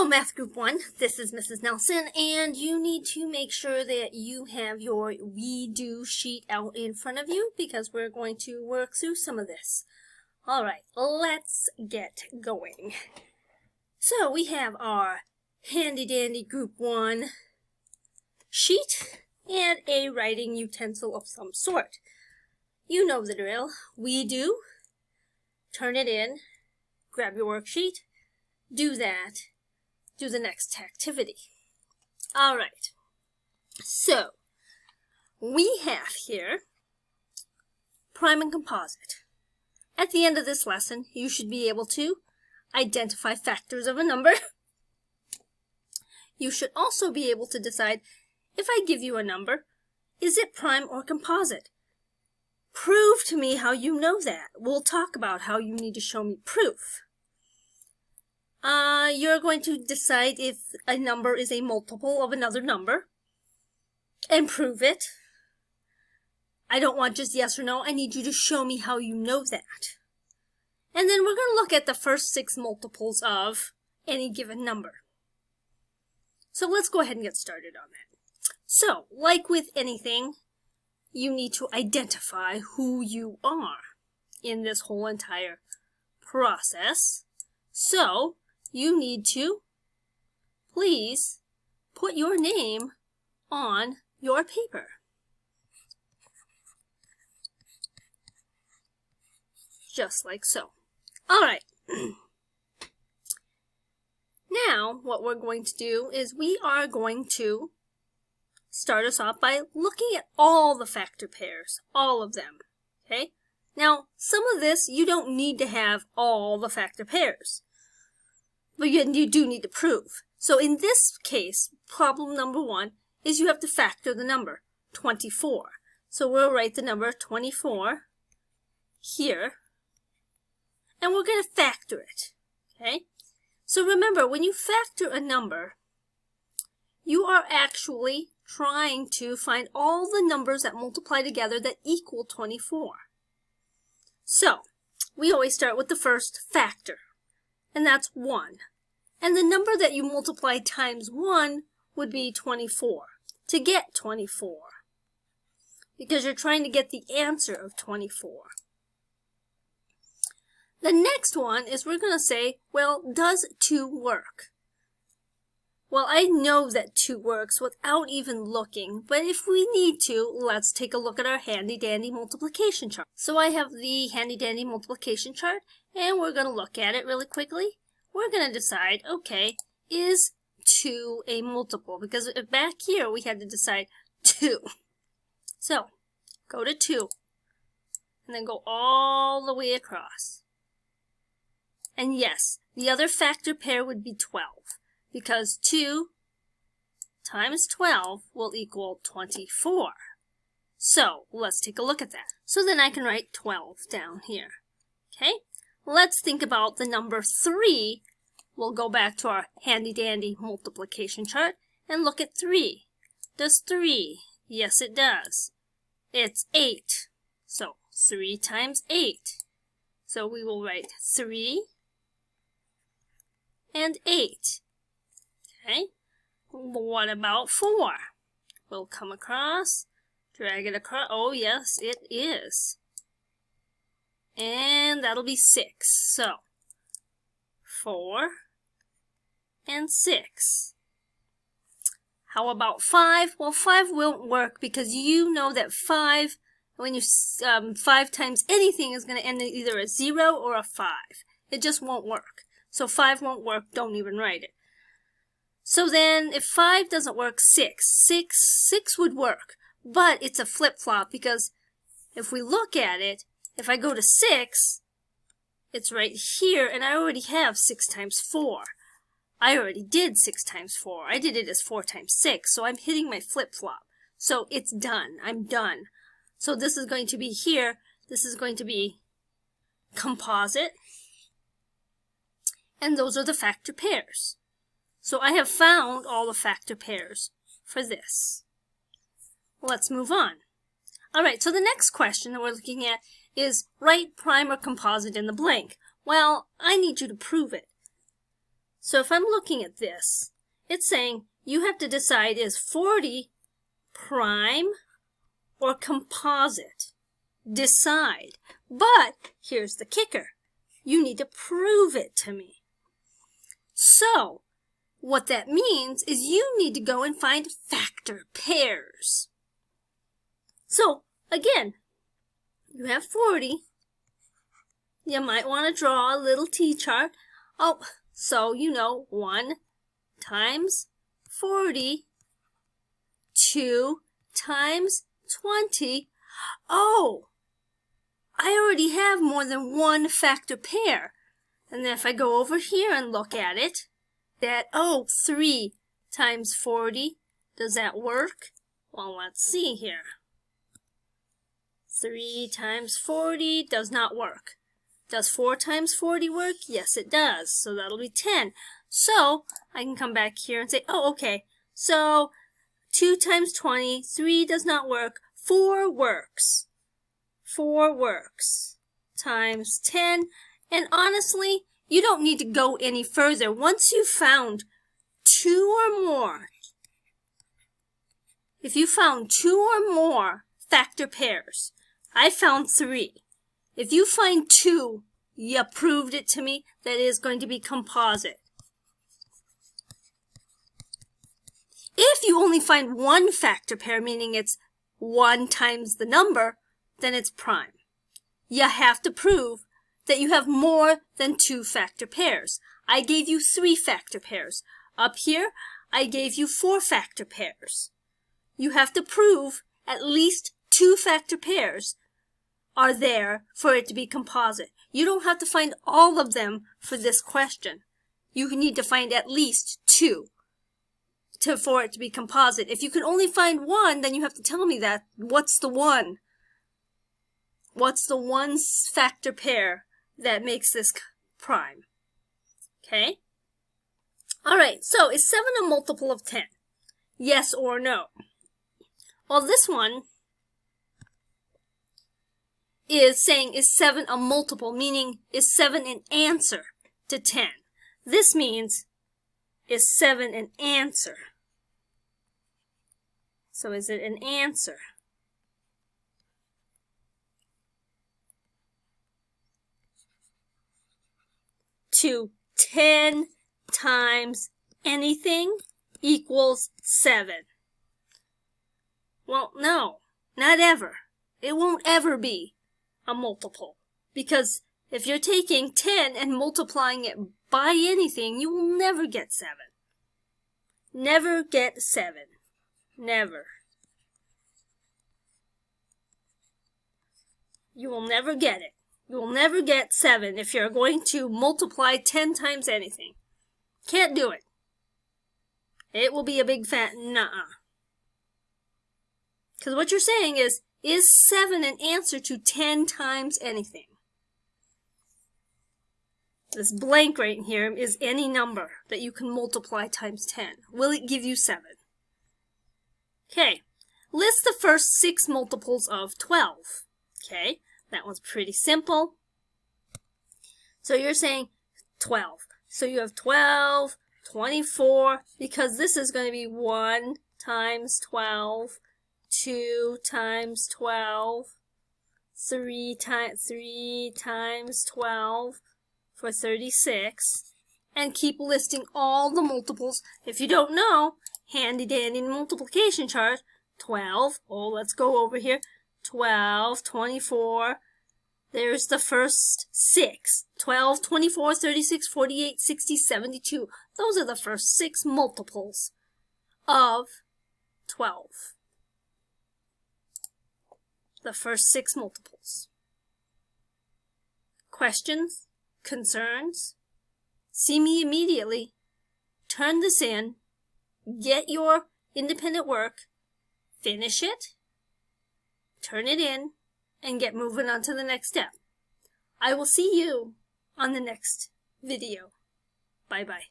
Hello Math Group 1, this is Mrs. Nelson, and you need to make sure that you have your We Do sheet out in front of you because we're going to work through some of this. Alright, let's get going. So we have our handy dandy Group 1 sheet and a writing utensil of some sort. You know the drill. We do, turn it in, grab your worksheet, do that. Do the next activity. All right, so we have here prime and composite. At the end of this lesson, you should be able to identify factors of a number. You should also be able to decide, if I give you a number, is it prime or composite? Prove to me how you know that. We'll talk about how you need to show me proof. You're going to decide if a number is a multiple of another number and prove it. I don't want just yes or no. I need you to show me how you know that. And then we're going to look at the first 6 multiples of any given number. So let's go ahead and get started on that. So, like with anything, you need to identify who you are in this whole entire process. So, you need to, please, put your name on your paper. Just like so. All right. Now, what we're going to do is we are going to start us off by looking at all the factor pairs, all of them, okay? Now, some of this, you don't need to have all the factor pairs. But you do need to prove. So in this case, problem number 1 is you have to factor the number 24. So we'll write the number 24 here, and we're going to factor it. Okay? So remember, when you factor a number, you are actually trying to find all the numbers that multiply together that equal 24. So we always start with the first factor, and that's 1. And the number that you multiply times 1 would be 24, to get 24, because you're trying to get the answer of 24. The next one is we're going to say, well, does 2 work? Well, I know that 2 works without even looking, but if we need to, let's take a look at our handy-dandy multiplication chart. So I have the handy-dandy multiplication chart, and we're going to look at it really quickly. We're going to decide, okay, is 2 a multiple? Because back here we had to decide 2. So, go to 2, and then go all the way across. And yes, the other factor pair would be 12, because 2 times 12 will equal 24. So, let's take a look at that. So then I can write 12 down here, okay? Let's think about the number 3. We'll go back to our handy-dandy multiplication chart and look at 3. Does 3? Yes, it does. It's 8. So 3 times 8. So we will write 3 and 8. Okay? What about 4? We'll come across, drag it across. Oh, yes, it is. And that'll be 6. So 4 and 6. How about 5? Well, 5 won't work because you know that 5, when you 5 times anything is going to end in either a 0 or a 5. It just won't work. So 5 won't work. Don't even write it. So then, if 5 doesn't work, 6 would work. But it's a flip-flop because if we look at it, if I go to 6, it's right here, and I already have 6 times 4. I already did 6 times 4. I did it as 4 times 6, so I'm hitting my flip-flop. So it's done. I'm done. So this is going to be here. This is going to be composite. And those are the factor pairs. So I have found all the factor pairs for this. Let's move on. All right, so the next question that we're looking at is write prime or composite in the blank. Well, I need you to prove it. So if I'm looking at this, it's saying you have to decide, is 40 prime or composite? Decide. But here's the kicker. You need to prove it to me. So what that means is you need to go and find factor pairs. So again, you have 40. You might want to draw a little t-chart. Oh, so you know 1 times 40, 2 times 20. Oh, I already have more than one factor pair. And then if I go over here and look at it, that, 3 times 40, does that work? Well, let's see here. 3 times 40 does not work. Does 4 times 40 work? Yes, it does. So that'll be 10. So I can come back here and say, okay. So 2 times 20, 3 does not work. 4 works. 4 works. Times 10. And honestly, you don't need to go any further. Once you've found 2 or more, if you found 2 or more factor pairs, I found 3. If you find 2, you proved it to me that it is going to be composite. If you only find 1 factor pair, meaning it's 1 times the number, then it's prime. You have to prove that you have more than 2 factor pairs. I gave you 3 factor pairs. Up here, I gave you 4 factor pairs. You have to prove at least 2 factor pairs are there for it to be composite. You don't have to find all of them for this question. You need to find at least 2 for it to be composite. If you can only find 1, then you have to tell me that. What's the 1? What's the 1 factor pair that makes this prime? Okay? Alright, so is 7 a multiple of 10? Yes or no? Well, this one is saying, is 7 a multiple, meaning is 7 an answer to 10? This means, is 7 an answer? So is it an answer? To 10 times anything equals 7? Well, no, not ever. It won't ever be a multiple. Because if you're taking 10 and multiplying it by anything, you will never get 7. Never get 7. Never. You will never get it. You will never get 7 if you're going to multiply 10 times anything. Can't do it. It will be a big fat nuh-uh. Because what you're saying is 7 an answer to 10 times anything? This blank right here is any number that you can multiply times 10. Will it give you 7? Okay, list the first 6 multiples of 12. Okay, that one's pretty simple. So you're saying 12. So you have 12, 24, because this is going to be 1 times 12, 2 times 12, 3 times 12 for 36, and keep listing all the multiples. If you don't know, handy dandy multiplication chart, 12, let's go over here, 12, 24, there's the first 6, 12, 24, 36, 48, 60, 72. Those are the first 6 multiples of 12. The first 6 multiples. Questions? Concerns? See me immediately. Turn this in. Get your independent work. Finish it. Turn it in. And get moving on to the next step. I will see you on the next video. Bye-bye.